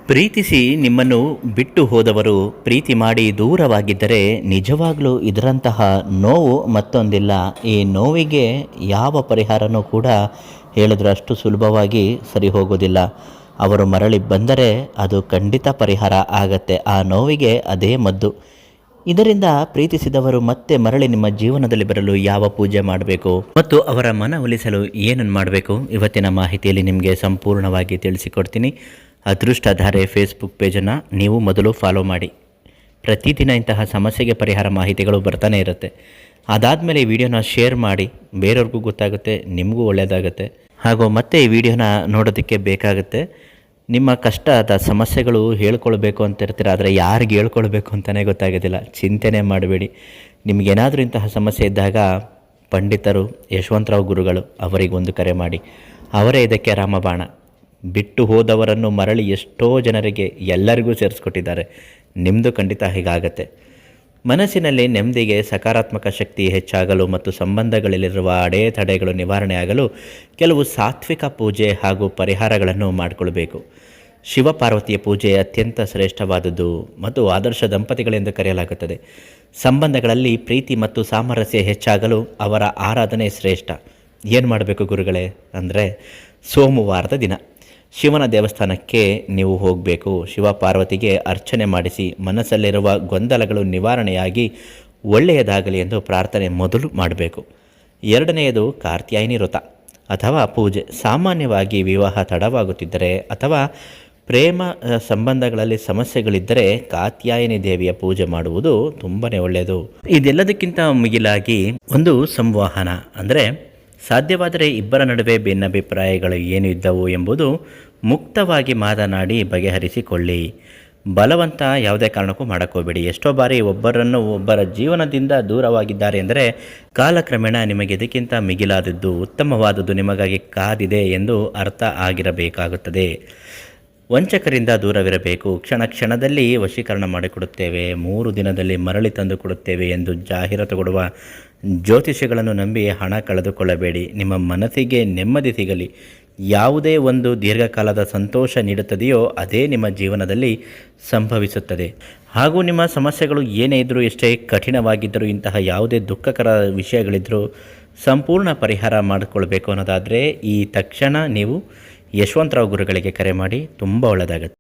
ಪ್ರೀತಿಸಿ ನಿಮ್ಮನ್ನು ಬಿಟ್ಟು ಹೋದವರು ಪ್ರೀತಿ ಮಾಡಿ ದೂರವಾಗಿದ್ದರೆ ನಿಜವಾಗ್ಲೂ ಇದರಂತಹ ನೋವು ಮತ್ತೊಂದಿಲ್ಲ. ಈ ನೋವಿಗೆ ಯಾವ ಪರಿಹಾರನೂ ಕೂಡ ಹೇಳಿದ್ರೆ ಅಷ್ಟು ಸುಲಭವಾಗಿ ಸರಿ ಹೋಗೋದಿಲ್ಲ. ಅವರು ಮರಳಿ ಬಂದರೆ ಅದು ಖಂಡಿತ ಪರಿಹಾರ ಆಗತ್ತೆ. ಆ ನೋವಿಗೆ ಅದೇ ಮದ್ದು. ಇದರಿಂದ ಪ್ರೀತಿಸಿದವರು ಮತ್ತೆ ಮರಳಿ ನಿಮ್ಮ ಜೀವನದಲ್ಲಿ ಬರಲು ಯಾವ ಪೂಜೆ ಮಾಡಬೇಕು ಮತ್ತು ಅವರ ಮನ ಒಲಿಸಲು ಏನನ್ನು ಮಾಡಬೇಕು ಇವತ್ತಿನ ಮಾಹಿತಿಯಲ್ಲಿ ನಿಮಗೆ ಸಂಪೂರ್ಣವಾಗಿ ತಿಳಿಸಿಕೊಡ್ತೀನಿ. ಅದೃಷ್ಟಧಾರೆ ಫೇಸ್ಬುಕ್ ಪೇಜನ್ನು ನೀವು ಮೊದಲು ಫಾಲೋ ಮಾಡಿ. ಪ್ರತಿದಿನ ಇಂತಹ ಸಮಸ್ಯೆಗೆ ಪರಿಹಾರ ಮಾಹಿತಿಗಳು ಬರ್ತಾನೆ ಇರುತ್ತೆ. ಅದಾದಮೇಲೆ ಈ ವಿಡಿಯೋನ ಶೇರ್ ಮಾಡಿ, ಬೇರೆಯವ್ರಿಗೂ ಗೊತ್ತಾಗುತ್ತೆ, ನಿಮಗೂ ಒಳ್ಳೆಯದಾಗುತ್ತೆ. ಹಾಗೂ ಮತ್ತೆ ಈ ವಿಡಿಯೋನ ನೋಡೋದಕ್ಕೆ ಬೇಕಾಗುತ್ತೆ. ನಿಮ್ಮ ಕಷ್ಟದ ಸಮಸ್ಯೆಗಳು ಹೇಳ್ಕೊಳ್ಬೇಕು ಅಂತ ಇರ್ತೀರ, ಆದರೆ ಯಾರಿಗೆ ಹೇಳ್ಕೊಳ್ಬೇಕು ಅಂತಲೇ ಗೊತ್ತಾಗೋದಿಲ್ಲ. ಚಿಂತೆನೇ ಮಾಡಬೇಡಿ. ನಿಮಗೇನಾದರೂ ಇಂತಹ ಸಮಸ್ಯೆ ಇದ್ದಾಗ ಪಂಡಿತರು ಯಶವಂತರಾವ್ ಗುರುಗಳು ಅವರಿಗೊಂದು ಕರೆ ಮಾಡಿ. ಅವರೇ ಇದಕ್ಕೆ ರಾಮಬಾಣ. ಬಿಟ್ಟು ಹೋದವರನ್ನು ಮರಳಿ ಎಷ್ಟೋ ಜನರಿಗೆ ಎಲ್ಲರಿಗೂ ಸೇರಿಸ್ಕೊಟ್ಟಿದ್ದಾರೆ. ನಿಮ್ಮದು ಖಂಡಿತ ಹೀಗಾಗತ್ತೆ. ಮನಸ್ಸಿನಲ್ಲಿ ನೆಮ್ಮದಿಗೆ ಸಕಾರಾತ್ಮಕ ಶಕ್ತಿ ಹೆಚ್ಚಾಗಲು ಮತ್ತು ಸಂಬಂಧಗಳಲ್ಲಿರುವ ಅಡೆತಡೆಗಳು ನಿವಾರಣೆಯಾಗಲು ಕೆಲವು ಸಾತ್ವಿಕ ಪೂಜೆ ಹಾಗೂ ಪರಿಹಾರಗಳನ್ನು ಮಾಡಿಕೊಳ್ಬೇಕು. ಶಿವಪಾರ್ವತಿಯ ಪೂಜೆ ಅತ್ಯಂತ ಶ್ರೇಷ್ಠವಾದದ್ದು ಮತ್ತು ಆದರ್ಶ ದಂಪತಿಗಳೆಂದು ಕರೆಯಲಾಗುತ್ತದೆ. ಸಂಬಂಧಗಳಲ್ಲಿ ಪ್ರೀತಿ ಮತ್ತು ಸಾಮರಸ್ಯ ಹೆಚ್ಚಾಗಲು ಅವರ ಆರಾಧನೆ ಶ್ರೇಷ್ಠ. ಏನು ಮಾಡಬೇಕು ಗುರುಗಳೇ ಅಂದರೆ, ಸೋಮವಾರದ ದಿನ ಶಿವನ ದೇವಸ್ಥಾನಕ್ಕೆ ನೀವು ಹೋಗಬೇಕು. ಶಿವಪಾರ್ವತಿಗೆ ಅರ್ಚನೆ ಮಾಡಿಸಿ ಮನಸ್ಸಲ್ಲಿರುವ ಗೊಂದಲಗಳು ನಿವಾರಣೆಯಾಗಿ ಒಳ್ಳೆಯದಾಗಲಿ ಎಂದು ಪ್ರಾರ್ಥನೆ ಮೊದಲು ಮಾಡಬೇಕು. ಎರಡನೆಯದು ಕಾತ್ಯಾಯಿನಿ ವ್ರತ ಅಥವಾ ಪೂಜೆ. ಸಾಮಾನ್ಯವಾಗಿ ವಿವಾಹ ತಡವಾಗುತ್ತಿದ್ದರೆ ಅಥವಾ ಪ್ರೇಮ ಸಂಬಂಧಗಳಲ್ಲಿ ಸಮಸ್ಯೆಗಳಿದ್ದರೆ ಕಾತ್ಯಾಯಿನಿ ದೇವಿಯ ಪೂಜೆ ಮಾಡುವುದು ತುಂಬಾ ಒಳ್ಳೆಯದು. ಇದೆಲ್ಲದಕ್ಕಿಂತ ಮಿಗಿಲಾಗಿ ಒಂದು ಸಂವಹನ ಅಂದರೆ, ಸಾಧ್ಯವಾದರೆ ಇಬ್ಬರ ನಡುವೆ ಭಿನ್ನಾಭಿಪ್ರಾಯಗಳು ಏನು ಇದ್ದವು ಎಂಬುದು ಮುಕ್ತವಾಗಿ ಮಾತನಾಡಿ ಬಗೆಹರಿಸಿಕೊಳ್ಳಿ. ಬಲವಂತ ಯಾವುದೇ ಕಾರಣಕ್ಕೂ ಮಾಡೋಕ್ಕೋಗಬೇಡಿ. ಎಷ್ಟೋ ಬಾರಿ ಒಬ್ಬರ ಜೀವನದಿಂದ ದೂರವಾಗಿದ್ದಾರೆ ಅಂದರೆ ಕಾಲಕ್ರಮೇಣ ನಿಮಗೆ ಇದಕ್ಕಿಂತ ಮಿಗಿಲಾದದ್ದು ಉತ್ತಮವಾದದ್ದು ನಿಮಗಾಗಿ ಕಾದಿದೆ ಎಂದು ಅರ್ಥ ಆಗಿರಬೇಕಾಗುತ್ತದೆ. ವಂಚಕರಿಂದ ದೂರವಿರಬೇಕು. ಕ್ಷಣದಲ್ಲಿ ವಶೀಕರಣ ಮಾಡಿಕೊಡುತ್ತೇವೆ, 3 ದಿನದಲ್ಲಿ ಮರಳಿ ತಂದು ಕೊಡುತ್ತೇವೆ ಎಂದು ಜಾಹೀರಾತು ಕೊಡುವ ಜ್ಯೋತಿಷಿಗಳನ್ನು ನಂಬಿ ಹಣ ಕಳೆದುಕೊಳ್ಳಬೇಡಿ. ನಿಮ್ಮ ಮನಸ್ಸಿಗೆ ನೆಮ್ಮದಿ ಸಿಗಲಿ. ಯಾವುದೇ ಒಂದು ದೀರ್ಘಕಾಲದ ಸಂತೋಷ ನೀಡುತ್ತದೆಯೋ ಅದೇ ನಿಮ್ಮ ಜೀವನದಲ್ಲಿ ಸಂಭವಿಸುತ್ತದೆ. ಹಾಗೂ ನಿಮ್ಮ ಸಮಸ್ಯೆಗಳು ಏನೇ ಇದ್ದರೂ, ಎಷ್ಟೇ ಕಠಿಣವಾಗಿದ್ದರೂ, ಇಂತಹ ಯಾವುದೇ ದುಃಖಕರ ವಿಷಯಗಳಿದ್ದರೂ ಸಂಪೂರ್ಣ ಪರಿಹಾರ ಮಾಡಿಕೊಳ್ಬೇಕು ಅನ್ನೋದಾದರೆ ಈ ತಕ್ಷಣ ನೀವು ಯಶವಂತರಾವ್ ಗುರುಗಳಿಗೆ ಕರೆ ಮಾಡಿ. ತುಂಬ ಒಳ್ಳೆಯದಾಗುತ್ತೆ.